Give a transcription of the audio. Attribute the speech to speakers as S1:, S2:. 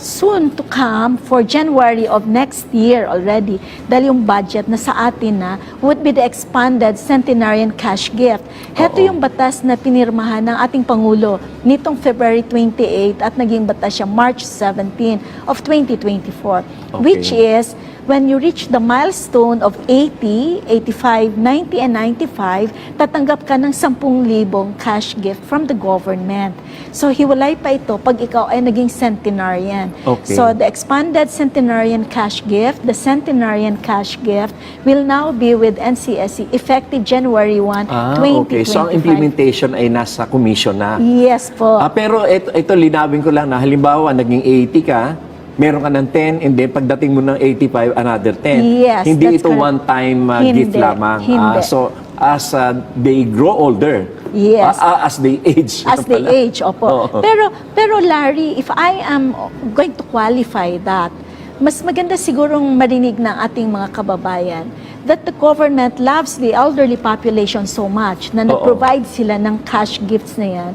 S1: soon to come for January of next year already, dahil yung budget na sa atin na would be the expanded centenarian cash gift. Heto yung batas na pinirmahan ng ating Pangulo nitong February 28 at naging batas siya March 17 of 2024, which is when you reach the milestone of 80, 85, 90, and 95, tatanggap ka ng 10,000 cash gift from the government. So, hiwalay pa ito pag ikaw ay naging centenarian. So, the expanded centenarian cash gift, the centenarian cash gift, will now be with NCSE effective January 1, 2025.
S2: So, ang implementation ay nasa commission na?
S1: Yes po.
S2: Pero ito linawin ko lang na halimbawa, naging 80 ka, meron ka ng 10, and then pagdating mo ng 85, another 10.
S1: Yes,
S2: hindi
S1: that's
S2: ito
S1: correct.
S2: one-time gift lamang. So, as they grow older,
S1: yes,
S2: as they age.
S1: As they age, opo. Pero Larry, if I am going to qualify that, mas maganda sigurong marinig ng ating mga kababayan that the government loves the elderly population so much na nag-provide sila ng cash gifts na yan.